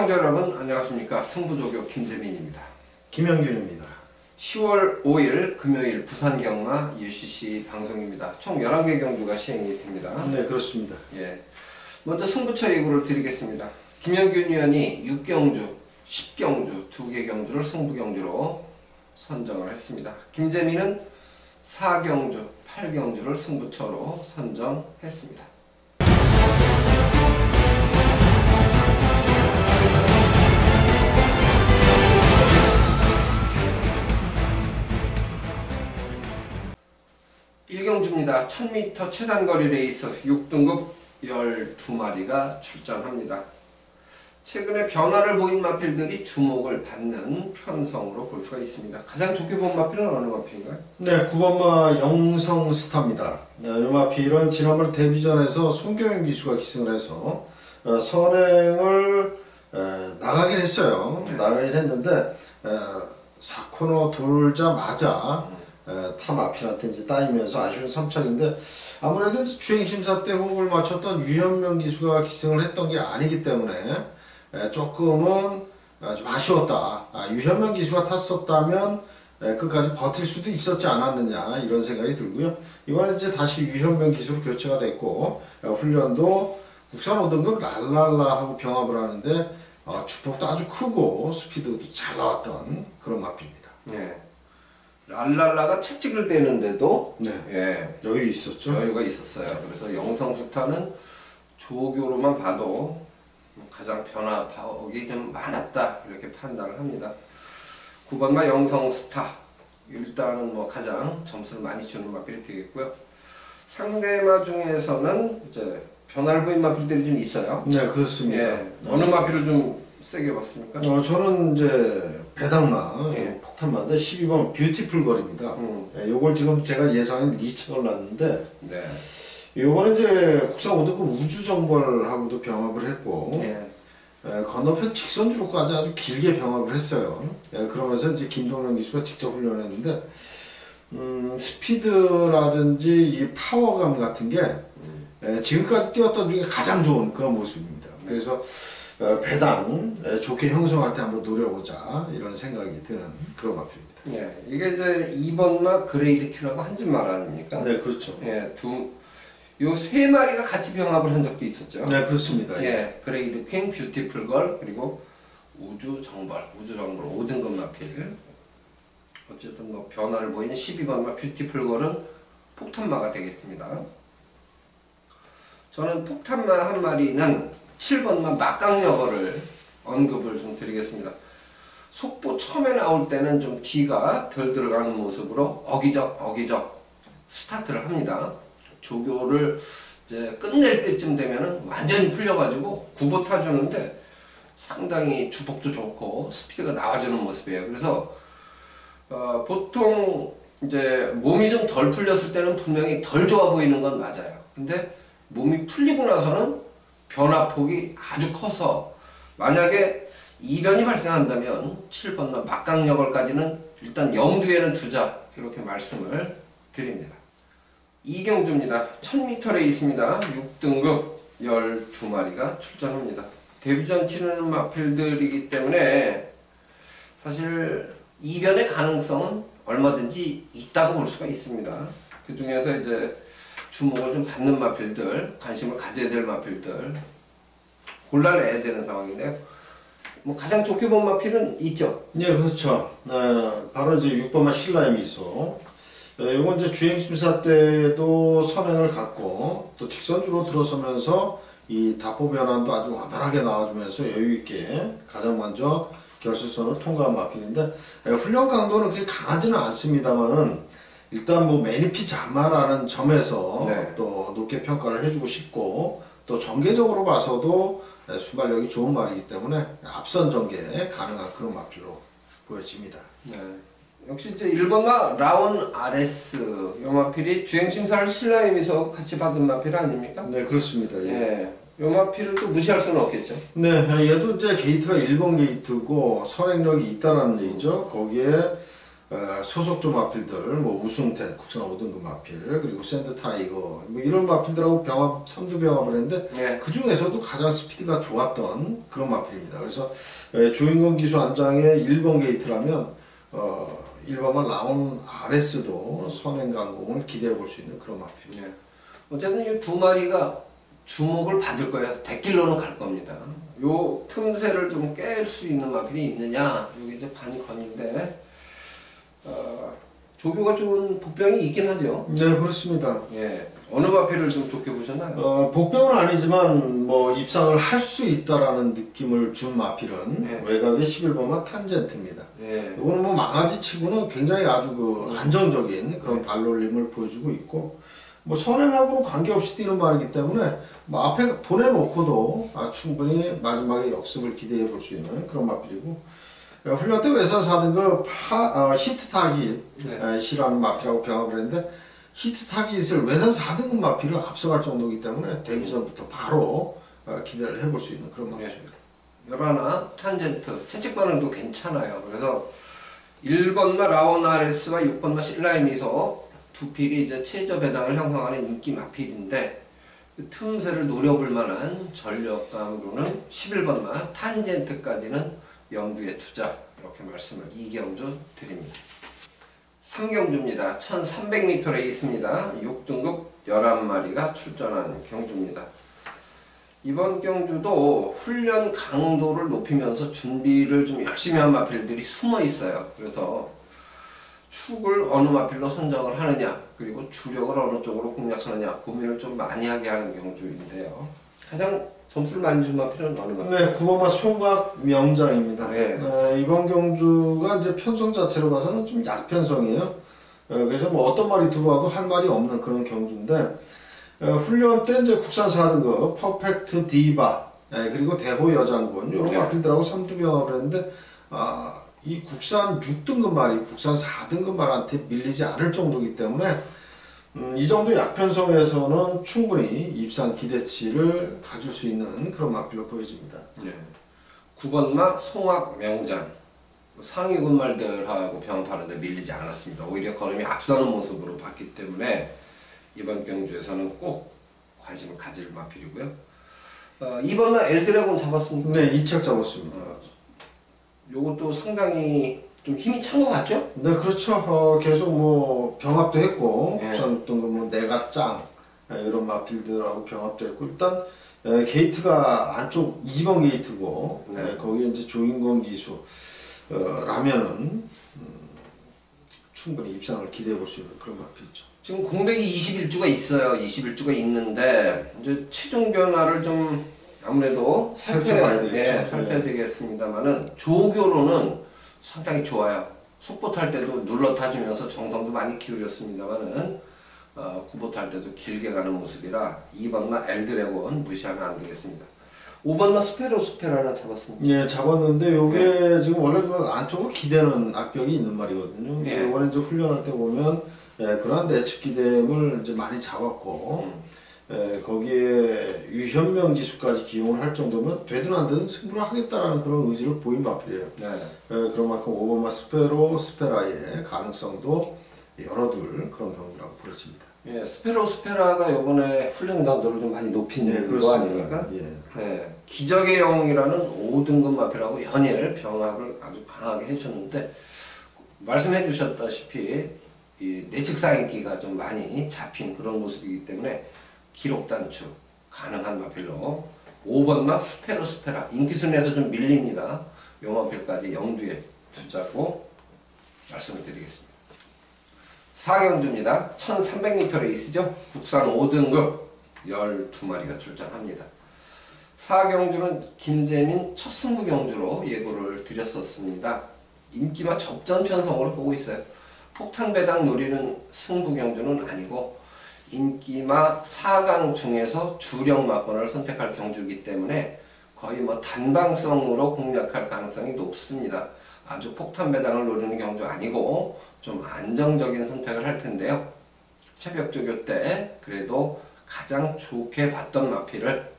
시청자 여러분 안녕하십니까. 승부조교 김재민입니다. 김영균입니다. 10월 5일 금요일 부산경마 UCC 방송입니다. 총 11개 경주가 시행이 됩니다. 네, 그렇습니다. 예, 먼저 승부처 예고를 드리겠습니다. 김영균 위원이 6경주, 10경주, 2개 경주를 승부경주로 선정을 했습니다. 김재민은 4경주, 8경주를 승부처로 선정했습니다. 일경주입니다. 1000m 최단거리 레이스 6등급 12마리가 출전합니다. 최근에 변화를 보인 마필들이 주목을 받는 편성으로 볼 수가 있습니다. 가장 좋게 본 마필은 어느 마필인가요? 네, 9번마 영성스타입니다. 이 마필은 지난번 데뷔전에서 손경영 기수가 기승을 해서 선행을 나가긴 했어요. 네. 나가긴 했는데 4코너 돌자마자 타 마필한테 이제 따이면서 아쉬운 3착인데 아무래도 주행심사 때 호흡을 맞췄던 유현명 기수가 기승을 했던 게 아니기 때문에 조금은 좀 아쉬웠다. 유현명 기수가 탔었다면 끝까지 버틸 수도 있었지 않았느냐 이런 생각이 들고요. 이번에 이제 다시 유현명 기수로 교체가 됐고 훈련도 국산 5등급 랄랄라하고 병합을 하는데 주폭도 아주 크고 스피드도 잘 나왔던 그런 마필입니다. 네. 랄랄라가 채찍을 떼는데도 네. 예, 여유 있었죠. 여유가 있었어요. 그래서 영성스타는 조교로만 봐도 가장 변화폭이 좀 많았다 이렇게 판단을 합니다. 9번마 영성스타 일단은 뭐 가장 점수를 많이 주는 마필이 되겠고요. 상대마 중에서는 이제 변화를 보인 마필들이 좀 있어요. 네, 그렇습니다. 예, 어느 마필을 좀 세게 봤습니까? 저는 이제 배당마, 예. 폭탄마인데 12번 뷰티풀 걸입니다. 요걸 지금 제가 예상은 2착을 놨는데 네. 요번에 이제 국산 5등급 우주정벌하고도 병합을 했고 예. 건너편 직선주로까지 아주 길게 병합을 했어요. 그러면서 이제 김동현 기수가 직접 훈련했는데 스피드라든지 이 파워감 같은 게 지금까지 뛰었던 중에 가장 좋은 그런 모습입니다. 그래서 배당 좋게 형성할 때 한번 노려보자 이런 생각이 드는 그런 마필입니다. 예, 이게 이제 2번마 그레이드 큐라고 한 집 말 아닙니까? 네, 그렇죠. 예, 요 세 마리가 같이 병합을 한 적도 있었죠. 네, 그렇습니다. 예, 그레이드 퀸, 뷰티풀 걸, 그리고 우주정벌 5등급 마필. 어쨌든 뭐 변화를 보이는 12번마 뷰티풀 걸은 폭탄마가 되겠습니다. 저는 폭탄마 한 마리는 7번마 막강여거를 언급을 좀 드리겠습니다. 속보 처음에 나올 때는 좀 뒤가 덜 들어가는 모습으로 어기적 스타트를 합니다. 조교를 이제 끝낼 때쯤 되면은 완전히 풀려가지고 구보 타주는데 상당히 주폭도 좋고 스피드가 나와주는 모습이에요. 그래서 보통 이제 몸이 좀 덜 풀렸을 때는 분명히 덜 좋아 보이는 건 맞아요. 근데 몸이 풀리고 나서는 변화폭이 아주 커서 만약에 이변이 발생한다면 7번마 막강여걸까지는 일단 염두에는 두자 이렇게 말씀을 드립니다. 이경주입니다. 1000m 레이스입니다. 6등급 12마리가 출전합니다. 데뷔전 치르는 마필들이기 때문에 사실 이변의 가능성은 얼마든지 있다고 볼 수가 있습니다. 그 중에서 이제 주목을 좀 받는 마필들, 관심을 가져야 될 마필들 골라내야 되는 상황인데요. 뭐 가장 좋게 본 마필은 있죠. 네, 그렇죠. 바로 이제 6번마 신라의 미소. 이건 이제 주행심사 때도 선행을 갖고 또 직선주로 들어서면서 이 답보 변환도 아주 원활하게 나와주면서 여유있게 가장 먼저 결승선을 통과한 마필인데 훈련 강도는 그렇게 강하지는 않습니다만은 일단 뭐 매니피 자마라는 점에서 네. 또 높게 평가를 해주고 싶고 또 전개적으로 봐서도 순발력이 좋은 말이기 때문에 앞선 전개 가능한 그런 마필로 보여집니다. 네. 역시 이제 1번마 라온 RS 요 마필이 주행심사를 신라의 미소 같이 받은 마필 아닙니까? 네, 그렇습니다. 예. 예. 요 마필을 또 무시할 수는 없겠죠. 네, 얘도 이제 게이트가 1번 게이트고 선행력이 있다라는 얘기죠. 거기에 소속조 마필들, 뭐 우승텐, 국산 5등급 마필, 그리고 샌드 타이거, 뭐 이런 마필들하고 병합, 3두 병합을 했는데 네. 그 중에서도 가장 스피드가 좋았던 그런 마필입니다. 그래서 조인권 기수 안장의 1번 게이트라면 1번만 라온 RS도 선행 강공을 기대해 볼 수 있는 그런 마필입니다. 네. 어쨌든 이 두 마리가 주목을 받을 거예요. 대길로는 갈 겁니다. 요 틈새를 좀 깰 수 있는 마필이 있느냐, 이게 이제 관건인데, 조교가 좋은 복병이 있긴 하죠. 네, 그렇습니다. 예. 어느 마필을 좀 좋게 보셨나요? 복병은 아니지만 뭐 입상을 할 수 있다라는 느낌을 준 마필은 네. 외곽의 11번마 탄젠트입니다. 예. 이거는 뭐 망아지 치고는 굉장히 아주 그 안정적인 그런 발놀림을 보여주고 있고, 뭐 선행하고는 관계없이 뛰는 말이기 때문에 뭐 앞에 보내놓고도 충분히 마지막에 역습을 기대해 볼 수 있는 그런 마필이고, 훈련 때 외선 4등급 히트 타깃이라는 마필하고 병합을 했는데, 히트 타깃을 외선 4등급 마필을 앞서갈 정도이기 때문에 데뷔전부터 바로 기대를 해볼 수 있는 그런 마필입니다. 열하나 탄젠트 채찍 반응도 괜찮아요. 그래서 1번마 라온 RS와 6번마 실라임이서 두 필이 이제 최저 배당을 형성하는 인기 마필인데, 그 틈새를 노려볼 만한 전력감으로는 11번마 탄젠트까지는 염두에 두자, 이렇게 말씀을 이경주 드립니다. 3경주입니다. 1300m 레이스입니다. 6등급 11마리가 출전한 경주입니다. 이번 경주도 훈련 강도를 높이면서 준비를 좀 열심히 한 마필들이 숨어 있어요. 그래서 축을 어느 마필로 선정을 하느냐, 그리고 주력을 어느 쪽으로 공략하느냐 고민을 좀 많이 하게 하는 경주인데요. 가장 점수를 많이 준 마필은 어느 마필? 네, 9번마 송각 명장입니다. 네. 이번 경주가 이제 편성 자체로 봐서는 좀 약편성이에요. 그래서 뭐 어떤 말이 들어와도 할 말이 없는 그런 경주인데, 훈련 때 이제 국산 4등급 퍼펙트 디바, 그리고 대호 여장군 이런 네. 마필들하고 3두 병합을 했는데, 이 국산 6등급 말이 국산 4등급 말한테 밀리지 않을 정도이기 때문에 이 정도 약편성에서는 충분히 입상 기대치를 가질 수 있는 그런 마필로 보여집니다. 네. 9번마 송악 명장, 상위군 말들하고 병합하는데 밀리지 않았습니다. 오히려 걸음이 앞서는 모습으로 봤기 때문에 이번 경주에서는 꼭 관심을 가질 마필이고요. 2번마 엘드래곤 잡았습니까? 네, 2척 잡았습니다. 요것도 상당히 좀 힘이 찬 것 같죠? 네, 그렇죠. 계속 뭐 병합도 했고, 네. 국산 6등급 뭐 내가짱 이런 마필들하고 병합도 했고, 일단 게이트가 안쪽 2번 게이트고, 네. 거기에 이제 조인권 기수 라면은 충분히 입상을 기대해 볼 수 있는 그런 마필이죠. 지금 공백이 21주가 있어요. 21주가 있는데 이제 최종 변화를 좀 아무래도 살펴봐야 되겠죠. 네, 살펴야 되겠습니다만은 조교로는 상당히 좋아요. 속보 탈 때도 눌러 타주면서 정성도 많이 기울였습니다만은 구보 탈 때도 길게 가는 모습이라 2번마 엘드래곤 무시하면 안 되겠습니다. 5번마 스페라나 잡았습니다. 예, 잡았는데 요게 지금 원래 그 안쪽으로 기대는 악벽이 있는 말이거든요. 예. 이번에 이제 훈련할 때 보면 그러한 내측 기대임을 이제 많이 잡았고 거기에 유현명 기수까지 기용을 할 정도면 되든 안 되든 승부를 하겠다라는 그런 의지를 보인 마필이에요. 네. 그런 만큼 5번마 스페라의 가능성도 열어둘 그런 경기라고 보여집니다. 예, 스페라가 이번에 훈련 강도를 좀 많이 높인 거 그렇습니다. 아닙니까? 예. 네, 기적의 영웅이라는 5등급 마필하고 연일 병합을 아주 강하게 해주는데 말씀해 주셨다시피 이 내측 사인기가 좀 많이 잡힌 그런 모습이기 때문에 기록 단축 가능한 마필로 5번마 스페라 인기 순위에서 좀 밀립니다. 요 마필까지 영주에 두자고 말씀을 드리겠습니다. 4경주입니다. 1300m 레이스죠. 국산 5등급 12마리가 출전합니다. 4경주는 김재민 첫 승부 경주로 예고를 드렸었습니다. 인기마 접전 편성으로 보고 있어요. 폭탄 배당 노리는 승부 경주는 아니고 인기마 4강 중에서 주력 마건을 선택할 경주이기 때문에 거의 뭐 단방성으로 공략할 가능성이 높습니다. 아주 폭탄 배당을 노리는 경주 아니고 좀 안정적인 선택을 할 텐데요. 새벽 조교 때 그래도 가장 좋게 봤던 마필을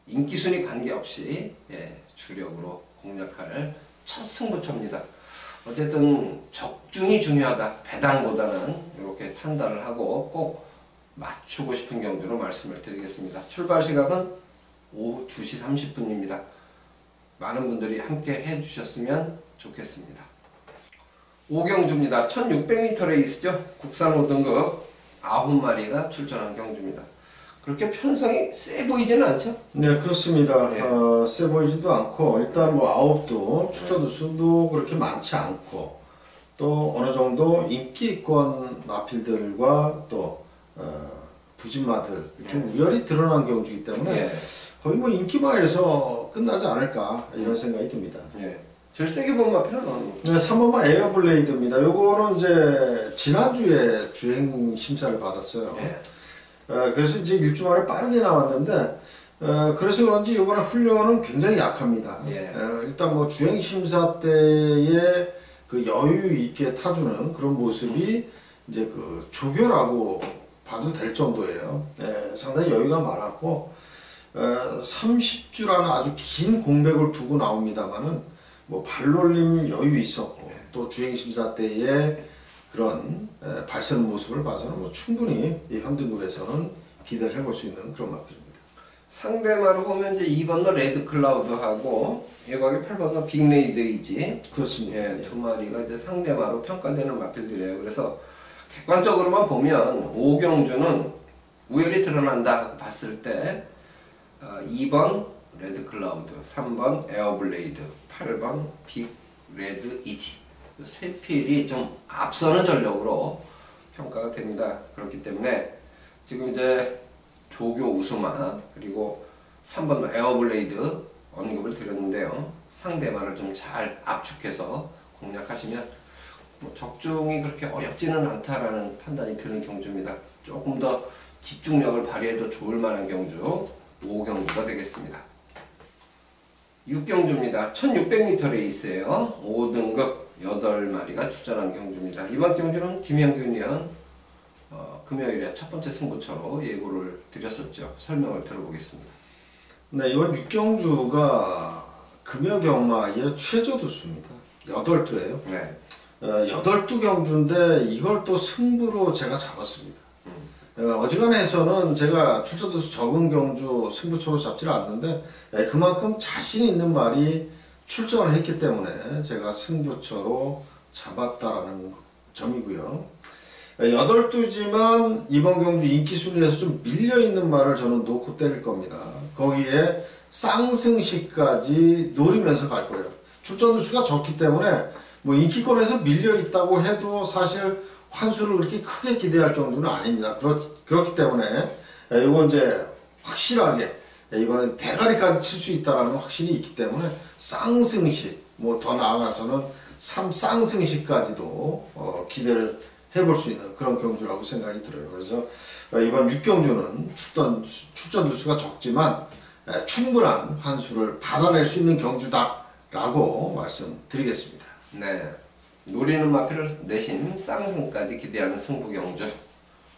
인기순위 관계없이 주력으로 공략할 첫 승부처입니다. 어쨌든 적중이 중요하다. 배당보다는 이렇게 판단을 하고 꼭 맞추고 싶은 경주로 말씀을 드리겠습니다. 출발 시각은 오후 2시 30분입니다. 많은 분들이 함께 해주셨으면 좋겠습니다. 5경주입니다. 1600m 레이스죠. 국산 5등급 9마리가 출전한 경주입니다. 그렇게 편성이 세 보이지는 않죠? 네, 그렇습니다. 네. 세 보이지도 않고, 일단 뭐 아홉도 출전 수도 그렇게 많지 않고, 또 어느 정도 인기권 마필들과 또 부진마들 이렇게 우열이 드러난 경주이기 때문에 예. 거의 뭐 인기마에서 끝나지 않을까 이런 생각이 듭니다. 예. 제일 세게 본 마필은 네, 3번마 에어블레이드입니다. 요거는 이제 지난주에 주행 심사를 받았어요. 예. 그래서 이제 일주 만에 빠르게 나왔는데, 그래서 그런지 이번에 훈련은 굉장히 약합니다. 예. 일단 뭐 주행 심사 때에 그 여유 있게 타주는 그런 모습이 이제 그 조교라고 봐도 될 정도예요. 상당히 여유가 많았고, 30주라는 아주 긴 공백을 두고 나옵니다만은 뭐 발놀림 여유 있었고, 또 주행 심사 때에 그런 발전 모습을 봐서는 뭐 충분히 이 현등급에서는 기대를 해볼 수 있는 그런 마필입니다. 상대마로 보면 이제 2번の레드 클라우드하고 예각의 8번의 빅레이드이지. 그렇습니다. 예, 두 마리가 이제 상대마로 평가되는 마필들이에요. 그래서 객관적으로만 보면 5경주는 우열이 드러난다 봤을 때 2번 레드 클라우드, 3번 에어블레이드, 8번 빅 레드 이지 세 필이 좀 앞서는 전력으로 평가가 됩니다. 그렇기 때문에 지금 이제 조교 우수마 그리고 3번 에어블레이드 언급을 드렸는데요. 상대만을 좀 잘 압축해서 공략하시면 뭐 적중이 그렇게 어렵지는 않다라는 판단이 드는 경주입니다. 조금 더 집중력을 발휘해도 좋을 만한 경주 5경주가 되겠습니다. 6경주입니다. 1600m 레이스예요. 5등급 8마리가 출전한 경주입니다. 이번 경주는 김현균 위원 금요일에 첫 번째 승부처로 예고를 드렸었죠. 설명을 들어보겠습니다. 네, 이번 6경주가 금여경마의 최저두수입니다. 8두예요. 네. 8두 경주인데 이걸 또 승부로 제가 잡았습니다. 어지간해서는 제가 출전두수 적은 경주 승부처로 잡지를 않는데 그만큼 자신 있는 말이 출전을 했기 때문에 제가 승부처로 잡았다라는 점이고요. 8두지만 이번 경주 인기 순위에서 좀 밀려있는 말을 저는 놓고 때릴 겁니다. 거기에 쌍승시까지 노리면서 갈 거예요. 출전두수가 적기 때문에 뭐 인기권에서 밀려있다고 해도 사실 환수를 그렇게 크게 기대할 경주는 아닙니다. 그렇기 때문에 이건 이제 확실하게 이번엔 대가리까지 칠 수 있다는 확신이 있기 때문에 쌍승시 뭐 더 나아가서는 3쌍승시까지도 기대를 해볼 수 있는 그런 경주라고 생각이 들어요. 그래서 이번 6경주는 출전 두수가 적지만 충분한 환수를 받아낼 수 있는 경주다라고 말씀드리겠습니다. 네. 노리는 마필을 내심 쌍승까지 기대하는 승부경주.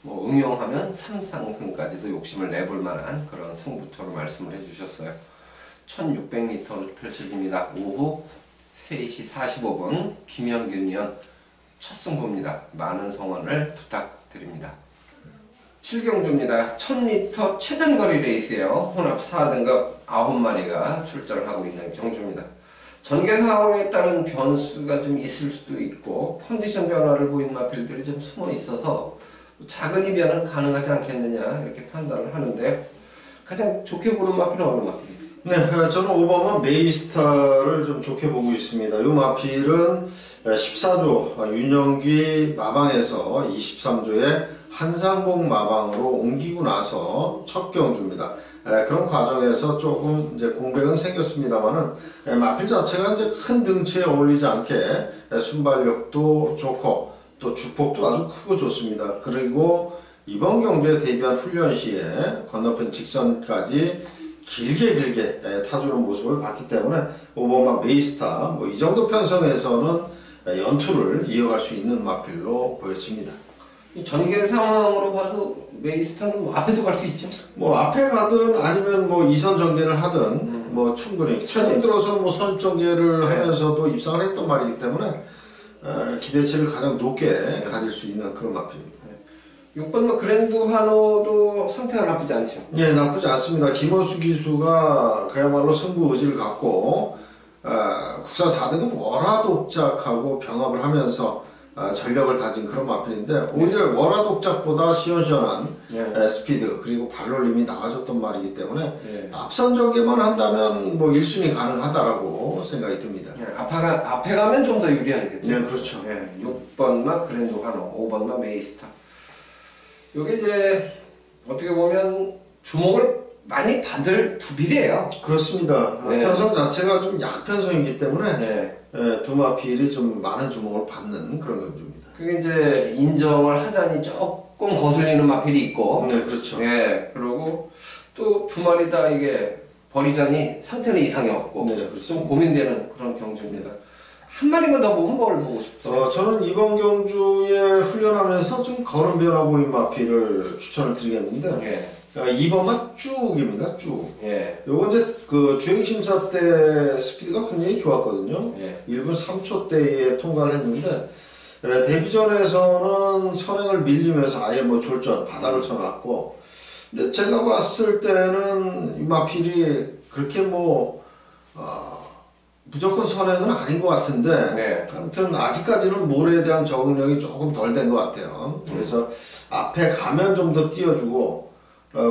뭐 응용하면 3쌍승까지도 욕심을 내볼 만한 그런 승부처로 말씀을 해주셨어요. 1600m로 펼쳐집니다. 오후 3시 45분 김현균 위원 첫 승부입니다. 많은 성원을 부탁드립니다. 7경주입니다. 1000m 최단거리 레이스예요. 혼합 4등급 9마리가 출전을 하고 있는 경주입니다. 전개 상황에 따른 변수가 좀 있을 수도 있고 컨디션 변화를 보인 마필들이 좀 숨어 있어서 작은 이변은 가능하지 않겠느냐 이렇게 판단을 하는데 가장 좋게 보는 마필은 어느 마필입니까? 네, 저는 5번은 메이스타를 좀 좋게 보고 있습니다. 이 마필은 14조 윤영기 마방에서 23조의 한상봉 마방으로 옮기고 나서 첫 경주입니다. 그런 과정에서 조금 이제 공백은 생겼습니다만은 마필 자체가 이제 큰 등치에 어울리지 않게 순발력도 좋고 또 주폭도 아주 크고 좋습니다. 그리고 이번 경주에 대비한 훈련 시에 건너편 직선까지 길게 타주는 모습을 봤기 때문에 5번마 메이스타 뭐 이 정도 편성에서는 연투를 이어갈 수 있는 마필로 보여집니다. 이 전개 상황으로 봐도 메이스터는 뭐 앞에도 갈 수 있죠. 뭐 앞에 가든 아니면 뭐 이선 전개를 하든 뭐 충분히 최근 들어서 뭐 선 전개를 하면서도 입상을 했던 말이기 때문에 기대치를 가장 높게 가질 수 있는 그런 마필입니다. 6번 그랜드 한호도 상태가 나쁘지 않죠. 예, 나쁘지 않습니다. 김호수 기수가 그야말로 승부 의지를 갖고 국산 4등급 월화독작하고 병합을 하면서 전력을 다진 그런 마필인데 오히려 월화독작보다 시원시원한 스피드 그리고 발놀림이 나아졌던 말이기 때문에 앞선적에만 한다면 뭐 1순위 가능하다라고 생각이 듭니다. 앞에 가면 좀 더 유리하겠죠. 네, 그렇죠. 6번만 그랜드 한호, 5번만 메이스타. 요게 이제 어떻게 보면 주목을 많이 받을 두 빌이에요. 그렇습니다. 편성 자체가 좀 약편성이기 때문에 두 마필이 좀 많은 주목을 받는 그런 경주입니다. 그게 이제 인정을 하자니 조금 거슬리는 마필이 있고, 네, 그렇죠. 그리고 또 두 마리 다 이게 버리자니 상태는 이상이 없고, 네, 그렇죠. 좀 고민되는 그런 경주입니다. 한 마리만 더 보면 뭘 보고 싶어요? 저는 이번 경주에 훈련하면서 좀 걸음 변화 보인 마필을 추천을 드리겠는데 2번만 쭉입니다. 쭉. 요건 이제 그 주행 심사 때 스피드가 굉장히 좋았거든요. 1분 3초대에 통과를 했는데 데뷔전에서는 선행을 밀리면서 아예 뭐 졸전 바닥을 쳐놨고, 근데 제가 봤을 때는 이 마필이 그렇게 뭐 무조건 선행은 아닌 것 같은데 아무튼 아직까지는 모래에 대한 적응력이 조금 덜 된 것 같아요. 그래서 앞에 가면 좀 더 띄워주고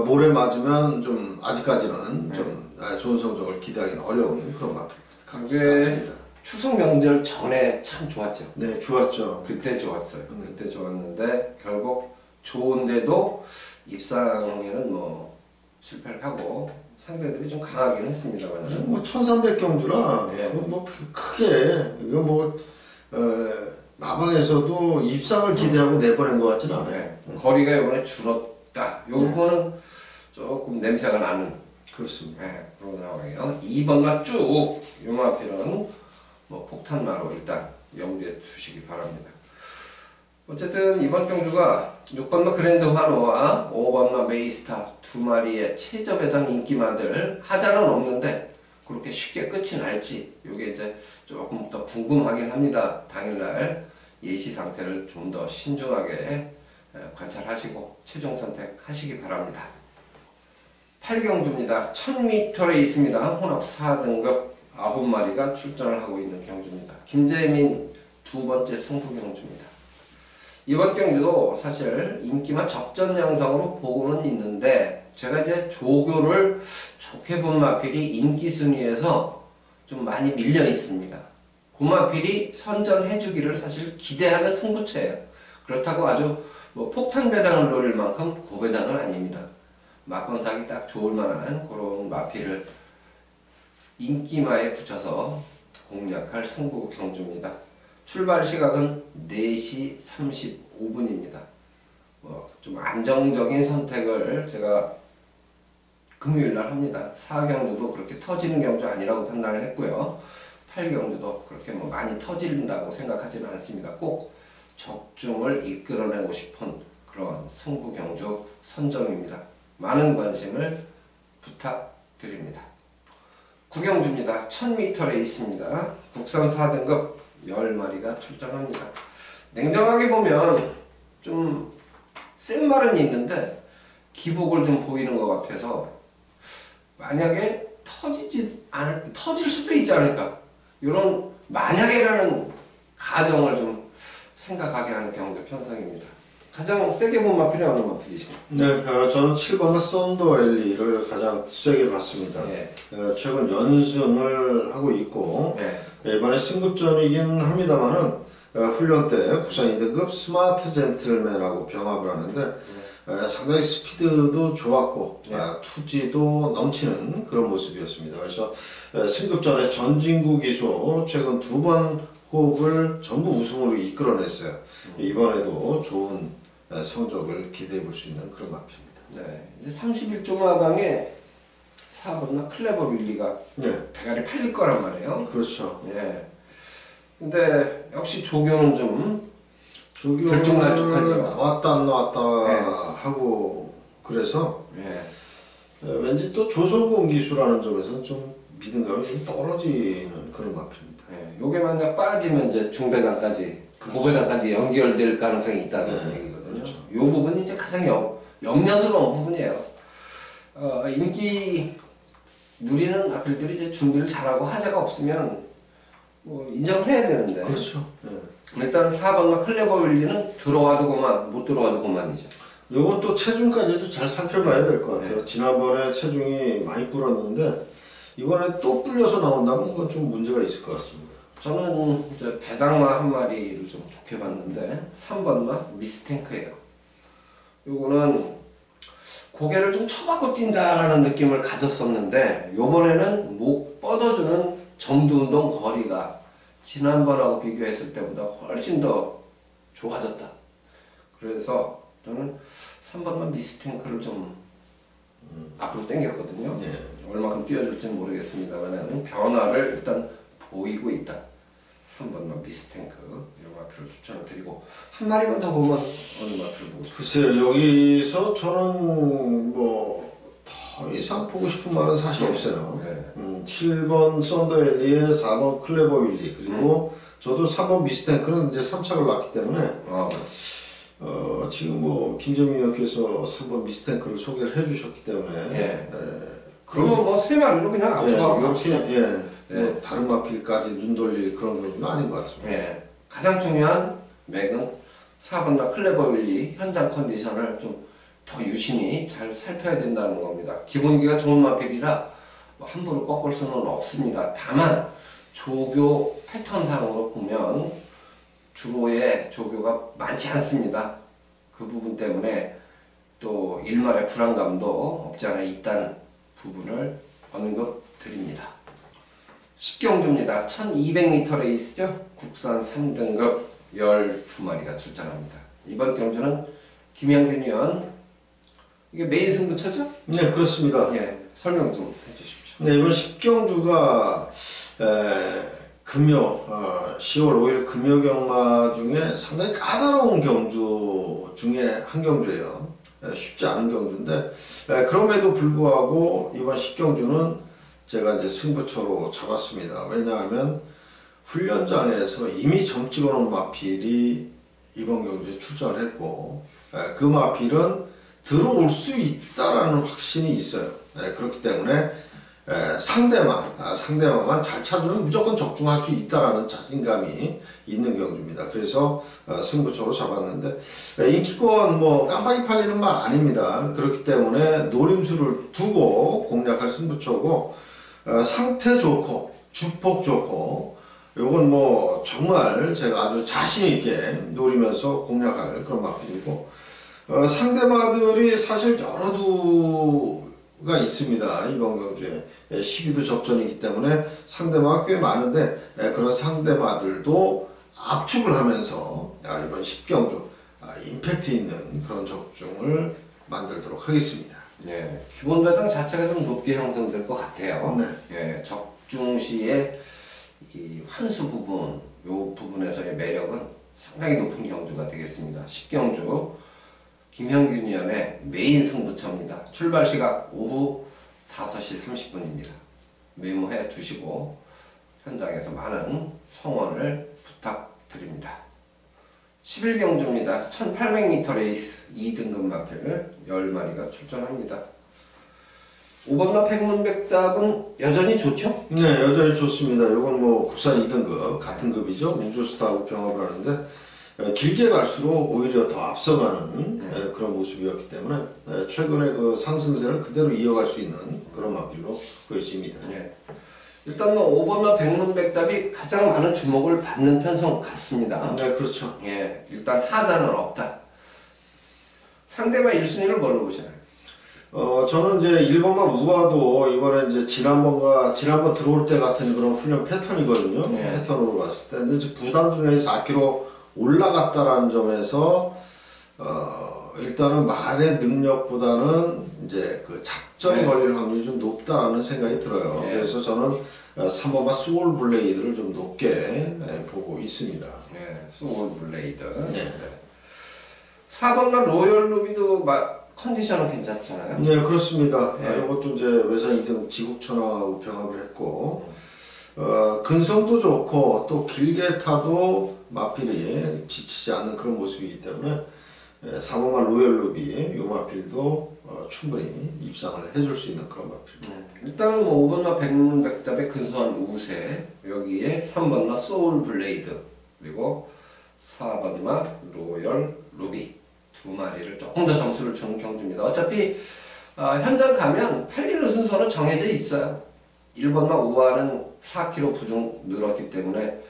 모래 맞으면 좀 아직까지는 좀 좋은 성적을 기대하기는 어려운 그런 마필 같습니다. 추석 명절 전에 참 좋았죠. 네, 좋았죠. 그때 좋았어요. 그때 좋았는데 결국 좋은데도 입상에는 뭐 실패를 하고 상대들이 좀 강하긴 했습니다만. 뭐 1300경주라 뭐 크게 이거 뭐 마방에서도 입상을 기대하고 내보낸 것 같지는 않아요. 거리가 이번에 줄었다. 요거는 조금 냄새가 나는. 그렇습니다. 그런 상황이에요. 2번만 쭉 요마필은 뭐 폭탄마로 일단 염두에 두시기 바랍니다. 어쨌든 이번 경주가 6번마 그랜드 환호와 5번마 메이스타 두 마리의 최저배당 인기마들 하자는 없는데 그렇게 쉽게 끝이 날지 이게 이제 조금 더 궁금하긴 합니다. 당일날 예시 상태를 좀 더 신중하게 관찰하시고 최종 선택하시기 바랍니다. 8경주입니다. 1000m에 있습니다. 혼합 4등급 9마리가 출전을 하고 있는 경주입니다. 김재민 두 번째 승부 경주입니다. 이번 경주도 사실 인기만 적전 양상으로 보고는 있는데 제가 이제 조교를 좋게 본 마필이 인기 순위에서 좀 많이 밀려 있습니다. 그 마필이 선전해주기를 사실 기대하는 승부처예요. 그렇다고 아주 뭐 폭탄 배당을 노릴 만큼 고배당은 아닙니다. 막건사기 딱 좋을 만한 그런 마필을 인기마에 붙여서 공략할 승부 경주입니다. 출발 시각은 4시 35분입니다. 뭐 좀 안정적인 선택을 제가 금요일날 합니다. 4경주도 그렇게 터지는 경주 아니라고 판단을 했고요. 8경주도 그렇게 뭐 많이 터진다고 생각하지는 않습니다. 꼭 적중을 이끌어내고 싶은 그런 승부 경주 선정입니다. 많은 관심을 부탁드립니다. 9경주입니다. 1000m에 있습니다. 국산 4등급 10마리가 출전합니다. 냉정하게 보면 좀 센 말은 있는데 기복을 좀 보이는 것 같아서 만약에 터질 수도 있지 않을까, 이런 만약에라는 가정을 좀 생각하게 하는 경주 편성입니다. 가장 세게 본 마필이 어느 마필이신가요? 네, 저는 7번의 썬더엘리를 가장 세게 봤습니다. 최근 연승을 하고 있고 이번에 승급전이긴 합니다만은 훈련 때 국산 2등급 스마트 젠틀맨하고 병합을 하는데 상당히 스피드도 좋았고 투지도 넘치는 그런 모습이었습니다. 그래서 승급전에 전진구 기수 최근 2번 호흡을 전부 우승으로 이끌어냈어요. 이번에도 좋은 성적을 기대해 볼 수 있는 그런 마필입니다. 이제 31조 마당에 4번나 클레버 윌리가 대가리 팔릴 거란 말이에요. 그렇죠. 근데 역시 조교는 좀 조교는 들쭉날쭉하죠. 나왔다 안 나왔다 하고 그래서 왠지 또 조성공 기수라는 점에서는 좀 믿음감이 좀 떨어지는 그런 마필입니다. 예, 요게 만약 빠지면 이제 중배당까지, 그렇죠. 고배당까지 연결될 가능성이 있다는 네, 얘기거든요. 그렇죠. 요 부분이 이제 가장 염려스러운 부분이에요. 인기 누리는 마필들이 이제 준비를 잘하고 하자가 없으면 뭐 인정을 해야 되는데. 그렇죠. 네. 일단 4번과 클레버 윌리는 들어와도 그만, 못 들어와도 그만이죠. 요건 또 체중까지도 잘 살펴봐야 될 것 같아요. 지난번에 체중이 많이 불었는데 이번에 또 불려서 나온다면 그건 좀 문제가 있을 것 같습니다. 저는 이제 배당마 한 마리를 좀 좋게 봤는데 3번마 미스탱크예요. 요거는 고개를 좀 쳐박고 뛴다라는 느낌을 가졌었는데 요번에는 목 뻗어주는 점두 운동 거리가 지난번하고 비교했을 때보다 훨씬 더 좋아졌다. 그래서 저는 3번만 미스탱크를 좀 앞으로 당겼거든요. 네. 얼마큼 뛰어줄지는 모르겠습니다만 변화를 일단 보이고 있다. 3번만 미스탱크 이런 마표를 추천을 드리고 한 마리만 더 보면 어느 마표를 보고 싶어요? 글쎄요, 여기서 저는 뭐 더 이상 보고 싶은 말은 사실 없어요. 네. 7번 썬더엘리에 4번 클레버 윌리 그리고 저도 3번 미스탱크는 이제 3착을 놨기 때문에 지금 뭐 김재민 위원께서 3번 미스탱크를 소개를 해주셨기 때문에 예. 그러면 뭐 세 마리로 그냥 앞서가고 이렇게 갑시다. 뭐 다른 마필까지 눈 돌릴 그런 건 아닌 것 같습니다. 예. 가장 중요한 맥은 4번과 클레버 윌리 현장 컨디션을 좀 더 유심히 잘 살펴야 된다는 겁니다. 기본기가 좋은 마필이라 뭐 함부로 꺾을 수는 없습니다. 다만 조교 패턴상으로 보면 주로의 조교가 많지 않습니다. 그 부분 때문에 또 일말의 불안감도 없지 않아 있다는 부분을 언급 드립니다. 10경주입니다. 1200m 레이스죠. 국산 3등급 12마리가 출전합니다. 이번 경주는 김영균 위원, 이게 메인 승부처죠? 네, 그렇습니다. 예, 설명 좀 해주십시오. 네, 이번 10경주가 금요 10월 5일 금요 경마 중에 상당히 까다로운 경주 중에 한 경주예요. 쉽지 않은 경주인데 그럼에도 불구하고 이번 10경주는 제가 이제 승부처로 잡았습니다. 왜냐하면 훈련장에서 이미 점 찍어놓은 마필이 이번 경주에 출전을 했고 그 마필은 들어올 수 있다라는 확신이 있어요. 그렇기 때문에 상대마만 잘 찾으면 무조건 적중할 수 있다라는 자신감이 있는 경주입니다. 그래서 승부처로 잡았는데 인기권 뭐 깜빡이 팔리는 말 아닙니다. 그렇기 때문에 노림수를 두고 공략할 승부처고 상태 좋고 주폭 좋고 요건 뭐 정말 제가 아주 자신 있게 노리면서 공략할 그런 마필이고 상대마들이 사실 여러 두가 있습니다. 이번 경주에 12두 접전이기 때문에 상대마가 꽤 많은데 그런 상대마들도 압축을 하면서 이번 10경주 임팩트 있는 그런 적중을 만들도록 하겠습니다. 예, 기본 배당 자체가 좀 높게 형성될 것 같아요. 네. 예, 적중 시에 이 환수 부분, 요 부분에서의 매력은 상당히 높은 경주가 되겠습니다. 10경주 김형균 위원의 메인 승부처입니다. 출발 시각 오후 5시 30분입니다. 메모해 주시고 현장에서 많은 성원을 부탁드립니다. 11경주입니다. 1800m 레이스 2등급 마필 10마리가 출전합니다. 5번마 백문백답은 여전히 좋죠? 네, 여전히 좋습니다. 이건 뭐 국산 2등급 같은 급이죠. 우주스타하고 병합을 하는데 길게 갈수록 오히려 더 앞서가는 그런 모습이었기 때문에 최근에 그 상승세를 그대로 이어갈 수 있는 그런 마필로 보여집니다. 네. 일단 뭐 5번마 백문백답이 가장 많은 주목을 받는 편성 같습니다. 네, 그렇죠. 예, 일단 하자는 없다. 상대방 1순위를 뭘로 보시나요? 저는 이제 1번마 우아도 이번에 이제 지난번 들어올 때 같은 그런 훈련 패턴이거든요. 네. 패턴으로 봤을 때. 근데 이제 부담 중에서 4kg 올라갔다라는 점에서 일단은 말의 능력보다는 이제 그 작전 네. 걸릴 확률이 좀 높다라는 생각이 들어요. 네. 그래서 저는 3번마 소울 블레이드를 좀 높게 보고 있습니다. 네, 소울 블레이드. 네. 4번마 로열 루비도 컨디션은 괜찮잖아요. 네, 그렇습니다. 네. 이것도 이제 외산 2등 지국천하고 병합을 했고 근성도 좋고 또 길게 타도 마필이 지치지 않는 그런 모습이기 때문에 4번마 로열루비 요 마필도 충분히 입상을 해줄 수 있는 그런 마필입니다. 일단은 뭐 5번마 백문백답의 근소한 우세, 여기에 3번마 소울 블레이드, 그리고 4번마 로열 루비 두 마리를 조금 더 점수를 주는 경주입니다. 어차피 현장 가면 팔리는 순서는 정해져 있어요. 1번마 우아는 4kg 부중 늘었기 때문에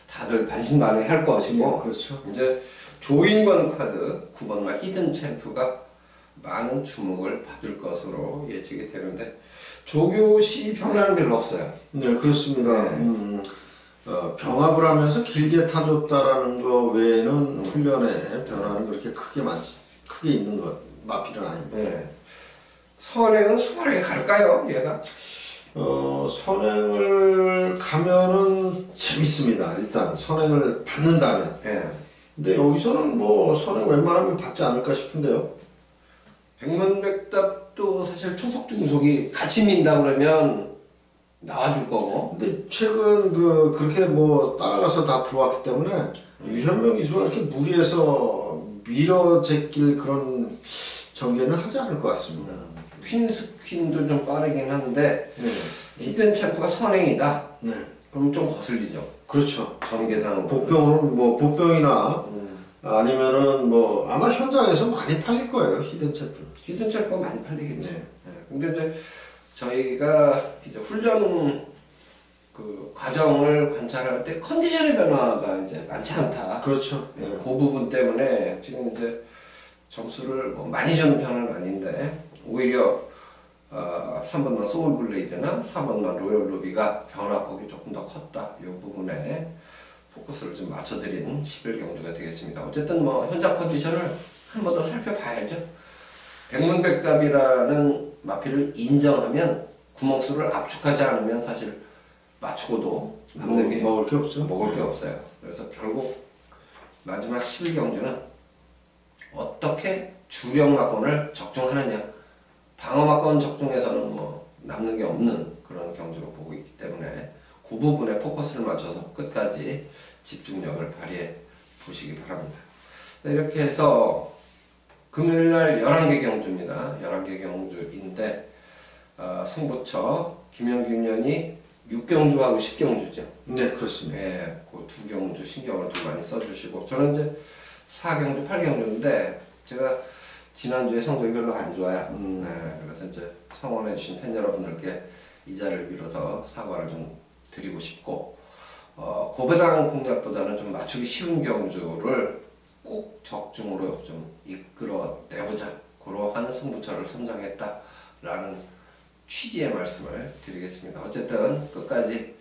다들 반신반의할 것이고, 그렇죠. 이제 조인권 카드 9번마 히든 챔프가 많은 주목을 받을 것으로 예측이 되는데 조교시 변화는 별로 없어요. 네, 그렇습니다. 네. 병합을 하면서 길게 타줬다라는 거 외에는 훈련에 변화는 그렇게 크게 있는 것 마필은 아닙니다. 네. 선행은 수월하게 갈까요, 얘가? 선행을 가면은 재밌습니다. 일단 선행을 받는다면. 네. 근데 여기서는 뭐 선행 웬만하면 받지 않을까 싶은데요. 백문백답도 사실 초속 중속이 같이 민다 그러면 나와줄 거고. 근데 최근 그렇게 뭐 따라가서 다 들어왔기 때문에 유현명 기수가 이렇게 무리해서 밀어제낄 그런 전개는 하지 않을 것 같습니다. 퀸스퀸도 좀 빠르긴 한데 네. 히든 챔프가 선행이다. 네. 그럼 좀 거슬리죠. 그렇죠. 전계상으로. 복병으로는 뭐 복병이나 아니면은 뭐 아마 현장에서 많이 팔릴 거예요. 히든 챔프. 히든 챔프가 많이 팔리겠죠. 네. 네. 근데 이제 저희가 이제 훈련 그 과정을 관찰할 때 컨디션의 변화가 이제 많지 않다. 그렇죠. 네. 그 부분 때문에 지금 이제 점수를 뭐 많이 주는 편은 아닌데 오히려 3번만 소울 블레이드나 4번만 로열 루비가 변화폭이 조금 더 컸다. 이 부분에 포커스를 좀 맞춰드린 11경주가 되겠습니다. 어쨌든 뭐 현장 컨디션을 한 번 더 살펴봐야죠. 백문백답이라는 마필을 인정하면 구멍수를 압축하지 않으면 사실 맞추고도 남는 게 먹을 게 없죠. 먹을 게 없어요. 그래서 결국 마지막 11경주는 어떻게 주력 막건을 적중하느냐, 방어 막건 적중에서는 뭐 남는 게 없는 그런 경주로 보고 있기 때문에 그 부분에 포커스를 맞춰서 끝까지 집중력을 발휘해 보시기 바랍니다. 이렇게 해서 금요일날 11개 경주입니다. 11개 경주인데 승부처 김영균 년이 6경주하고 10경주죠. 네, 그렇습니다. 네, 그 두 경주 신경을 좀 많이 써주시고 저는 이제 4경주, 8경주인데 제가 지난주에 성적이 별로 안 좋아요. 네, 그래서 이제 성원해주신 팬 여러분들께 이 자리를 빌어서 사과를 좀 드리고 싶고 고배당 공략보다는 좀 맞추기 쉬운 경주를 꼭 적중으로 좀 이끌어내보자 그러한 승부처를 선정했다라는 취지의 말씀을 드리겠습니다. 어쨌든 끝까지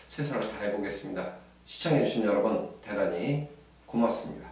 최선을 다해보겠습니다. 시청해주신 여러분 대단히 고맙습니다.